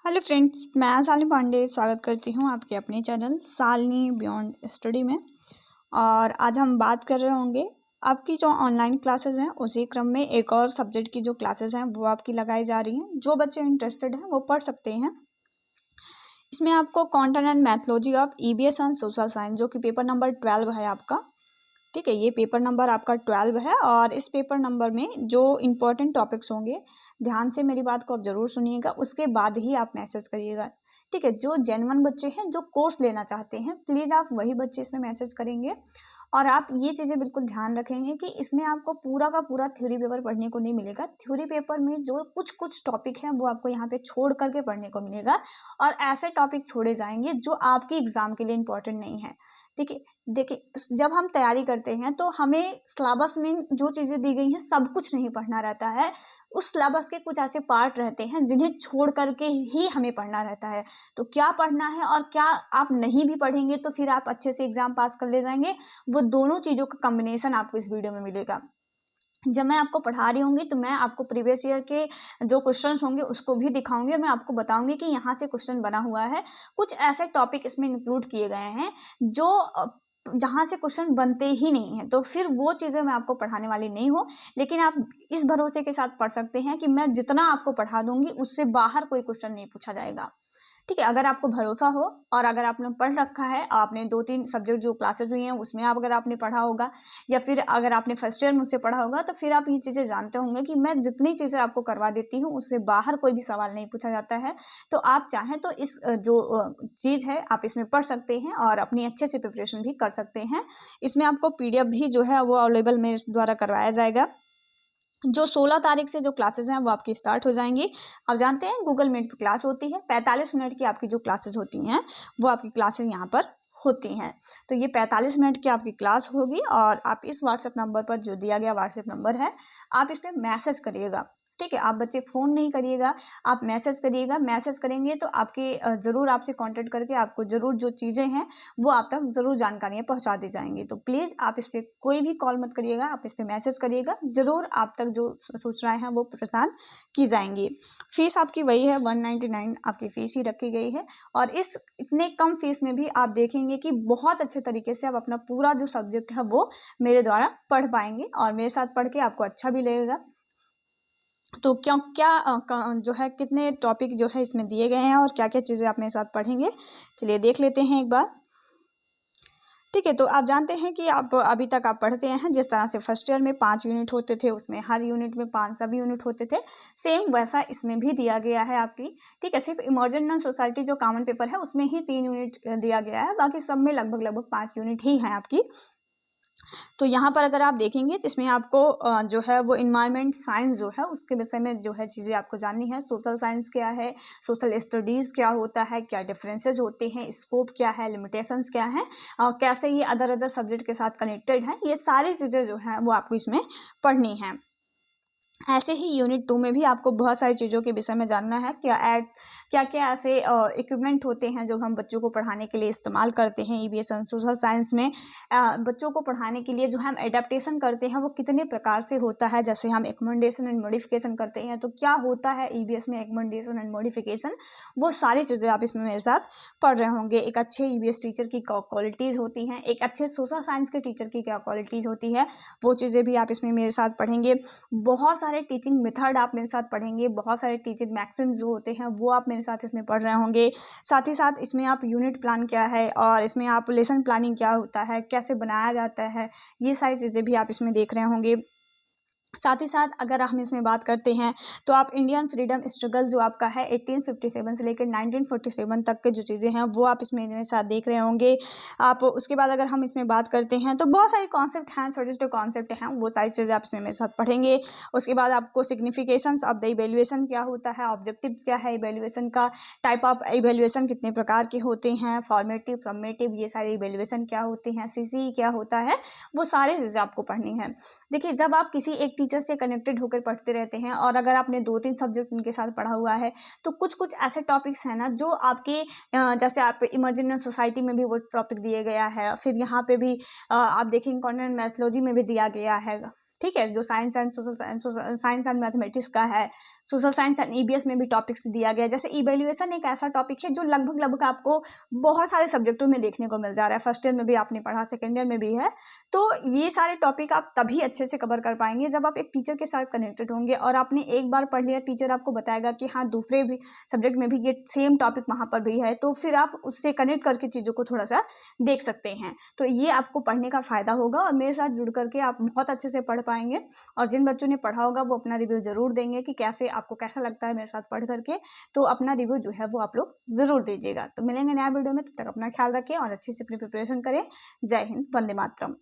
Hello friends, मैं शालिनी पांडे स्वागत करती हूँ आपके अपने चैनल शालिनी बियॉन्ड स्टडी में। और आज हम बात कर रहे होंगे आपकी जो ऑनलाइन क्लासेस हैं उसी क्रम में एक और सब्जेक्ट की जो क्लासेस हैं वो आपकी लगाई जा रही हैं। जो बच्चे इंटरेस्टेड हैं वो पढ़ सकते हैं। इसमें आपको content and methodology of EVS and social science जो कि पेपर नंबर 12 है आपका। ठीक है, ये पेपर नंबर आपका 12 है और इस पेपर नंबर में जो इम्पोर्टेंट टॉपिक्स होंगे ध्यान से मेरी बात को आप ज़रूर सुनिएगा, उसके बाद ही आप मैसेज करिएगा। ठीक है, जो जेन्युइन बच्चे हैं जो कोर्स लेना चाहते हैं प्लीज़ आप वही बच्चे इसमें मैसेज करेंगे। और आप ये चीज़ें बिल्कुल ध्यान रखेंगे कि इसमें आपको पूरा का पूरा थ्योरी पेपर पढ़ने को नहीं मिलेगा। थ्योरी पेपर में जो कुछ कुछ टॉपिक हैं वो आपको यहाँ पे छोड़ करके पढ़ने को मिलेगा और ऐसे टॉपिक छोड़े जाएंगे जो आपके एग्ज़ाम के लिए इम्पोर्टेंट नहीं है। ठीक है, देखिए जब हम तैयारी करते हैं तो हमें सिलेबस में जो चीज़ें दी गई हैं सब कुछ नहीं पढ़ना रहता है। उस सिलेबस के कुछ ऐसे पार्ट रहते हैं जिन्हें छोड़ करके ही हमें पढ़ना रहता है। तो क्या पढ़ना है और क्या आप नहीं भी पढ़ेंगे तो फिर आप अच्छे से एग्ज़ाम पास कर ले जाएंगे, वो दोनों चीज़ों का कॉम्बिनेशन आपको इस वीडियो में मिलेगा। जब मैं आपको पढ़ा रही होंगी तो मैं आपको प्रीवियस ईयर के जो क्वेश्चंस होंगे उसको भी दिखाऊंगी और मैं आपको बताऊंगी कि यहाँ से क्वेश्चन बना हुआ है। कुछ ऐसे टॉपिक इसमें इंक्लूड किए गए हैं जो जहाँ से क्वेश्चन बनते ही नहीं हैं, तो फिर वो चीज़ें मैं आपको पढ़ाने वाली नहीं हूँ। लेकिन आप इस भरोसे के साथ पढ़ सकते हैं कि मैं जितना आपको पढ़ा दूंगी उससे बाहर कोई क्वेश्चन नहीं पूछा जाएगा। ठीक है, अगर आपको भरोसा हो और अगर आपने पढ़ रखा है, आपने 2-3 सब्जेक्ट जो क्लासेज हुई हैं उसमें आप अगर आपने पढ़ा होगा या फिर अगर आपने फर्स्ट ईयर मुझसे पढ़ा होगा तो फिर आप ये चीज़ें जानते होंगे कि मैं जितनी चीज़ें आपको करवा देती हूँ उससे बाहर कोई भी सवाल नहीं पूछा जाता है। तो आप चाहें तो इस जो चीज़ है आप इसमें पढ़ सकते हैं और अपनी अच्छे से प्रिपरेशन भी कर सकते हैं। इसमें आपको PDF भी जो है वो अवेलेबल मेरे द्वारा करवाया जाएगा। जो 16 तारीख से जो क्लासेस हैं वो आपकी स्टार्ट हो जाएंगी। आप जानते हैं गूगल मीट पर क्लास होती है, 45 मिनट की आपकी जो क्लासेस होती हैं वो आपकी क्लासेस यहाँ पर होती हैं। तो ये 45 मिनट की आपकी क्लास होगी और आप इस व्हाट्सएप नंबर पर जो दिया गया व्हाट्सएप नंबर है आप इस पर मैसेज करिएगा। ठीक है, आप बच्चे फ़ोन नहीं करिएगा, आप मैसेज करिएगा। मैसेज करेंगे तो आपके ज़रूर आपसे कांटेक्ट करके आपको ज़रूर जो चीज़ें हैं वो आप तक ज़रूर जानकारियाँ पहुंचा दी जाएंगी। तो प्लीज़ आप इस पर कोई भी कॉल मत करिएगा, आप इस पर मैसेज करिएगा, ज़रूर आप तक जो सूचनाएं हैं वो प्रदान की जाएंगी। फ़ीस आपकी वही है, 199 आपकी फ़ीस ही रखी गई है। और इस इतने कम फीस में भी आप देखेंगे कि बहुत अच्छे तरीके से आप अपना पूरा जो सब्जेक्ट है वो मेरे द्वारा पढ़ पाएंगे और मेरे साथ पढ़ के आपको अच्छा भी लगेगा। तो क्यों जो है कितने टॉपिक जो है इसमें दिए गए हैं और क्या क्या चीज़ें आप मेरे साथ पढ़ेंगे, चलिए देख लेते हैं एक बार। ठीक है, तो आप जानते हैं कि आप अभी तक आप पढ़ते हैं जिस तरह से फर्स्ट ईयर में 5 यूनिट होते थे, उसमें हर यूनिट में 5 सब यूनिट होते थे, सेम वैसा इसमें भी दिया गया है आपकी। ठीक है, सिर्फ इमर्जेंट एंड सोसाइटी जो कॉमन पेपर है उसमें ही 3 यूनिट दिया गया है, बाकी सब में लगभग 5 यूनिट ही हैं आपकी। तो यहाँ पर अगर आप देखेंगे तो इसमें आपको जो है वो इन्वायरमेंट साइंस जो है उसके विषय में जो है चीज़ें आपको जाननी है। सोशल साइंस क्या है, सोशल स्टडीज़ क्या होता है, क्या डिफरेंसेस होते हैं, स्कोप क्या है, लिमिटेशंस क्या है और कैसे ये अदर सब्जेक्ट के साथ कनेक्टेड है, ये सारी चीज़ें जो हैं वो आपको इसमें पढ़नी है। ऐसे ही यूनिट 2 में भी आपको बहुत सारी चीज़ों के विषय में जानना है। क्या क्या ऐसे इक्विपमेंट होते हैं जो हम बच्चों को पढ़ाने के लिए इस्तेमाल करते हैं ईवीएस एंड सोशल साइंस में। बच्चों को पढ़ाने के लिए जो हम एडेप्टेशन करते हैं वो कितने प्रकार से होता है, जैसे हम एकमेंडेशन एंड मॉडिफिकेशन करते हैं तो क्या होता है ईवीएस में एकमेंडेशन एंड मॉडिफिकेशन, वो सारी चीज़ें आप इसमें मेरे साथ पढ़ रहे होंगे। एक अच्छे ईवीएस टीचर की क्वालिटीज़ होती हैं, एक अच्छे सोशल साइंस के टीचर की क्या क्वालिटीज़ होती है, वो चीज़ें भी आप इसमें मेरे साथ पढ़ेंगे। बहुत सारे टीचिंग मेथड आप मेरे साथ पढ़ेंगे, बहुत सारे टीचिंग मैक्सिम्स जो होते हैं वो आप मेरे साथ इसमें पढ़ रहे होंगे। साथ ही साथ इसमें आप यूनिट प्लान क्या है और इसमें आप लेसन प्लानिंग क्या होता है, कैसे बनाया जाता है, ये सारी चीज़ें भी आप इसमें देख रहे होंगे। साथ ही साथ अगर हम इसमें बात करते हैं तो आप इंडियन फ्रीडम स्ट्रगल जो आपका है 1857 से लेकर 1947 तक के जो चीज़ें हैं वो आप इसमें मेरे साथ देख रहे होंगे आप। उसके बाद अगर हम इसमें बात करते हैं तो बहुत सारे कॉन्सेप्ट हैं, छोटे छोटे कॉन्सेप्ट हैं, वो सारी चीज़ें आप इसमें मेरे साथ पढ़ेंगे। उसके बाद आपको सिग्निफिकेशंस ऑफ द इवेल्युएशन क्या होता है, ऑब्जेक्टिव क्या है इवेल्युएशन का, टाइप ऑफ इवेल्युएशन कितने प्रकार के होते हैं, फॉर्मेटिव फॉर्मेटिव ये सारे इवेल्युएशन क्या होते हैं, CCE क्या होता है, वो सारी चीज़ें आपको पढ़नी है। देखिए जब आप किसी एक टीचर से कनेक्टेड होकर पढ़ते रहते हैं और अगर आपने 2-3 सब्जेक्ट उनके साथ पढ़ा हुआ है तो कुछ कुछ ऐसे टॉपिक्स हैं ना जो आपके जैसे आप इमर्जेंट सोसाइटी में भी वो टॉपिक दिया गया है, फिर यहाँ पे भी आप देखेंगे कंटेंट मैथोलॉजी में भी दिया गया है। ठीक है, जो science and science and mathematics का है, सोशल साइंस एंड ईबीएस में भी टॉपिक्स दिया गया है। जैसे इवेल्युएशन एक ऐसा टॉपिक है जो लगभग लगभग आपको बहुत सारे सब्जेक्टों में देखने को मिल जा रहा है। फर्स्ट ईयर में भी आपने पढ़ा, सेकेंड ईयर में भी है। तो ये सारे टॉपिक आप तभी अच्छे से कवर कर पाएंगे जब आप एक टीचर के साथ कनेक्टेड होंगे और आपने एक बार पढ़ लिया, टीचर आपको बताएगा कि हाँ दूसरे भी सब्जेक्ट में भी ये सेम टॉपिक वहाँ पर भी है, तो फिर आप उससे कनेक्ट करके चीज़ों को थोड़ा सा देख सकते हैं। तो ये आपको पढ़ने का फ़ायदा होगा और मेरे साथ जुड़ करके आप बहुत अच्छे से पढ़ पाएंगे। और जिन बच्चों ने पढ़ा होगा वो अपना रिव्यू ज़रूर देंगे कि कैसे आपको कैसा लगता है मेरे साथ पढ़ करके। तो अपना रिव्यू जो है वो आप लोग ज़रूर दीजिएगा। तो मिलेंगे नया वीडियो में, तब तक अपना ख्याल रखें और अच्छे से अपनी प्रिपरेशन करें। जय हिंद, वंदे मातरम।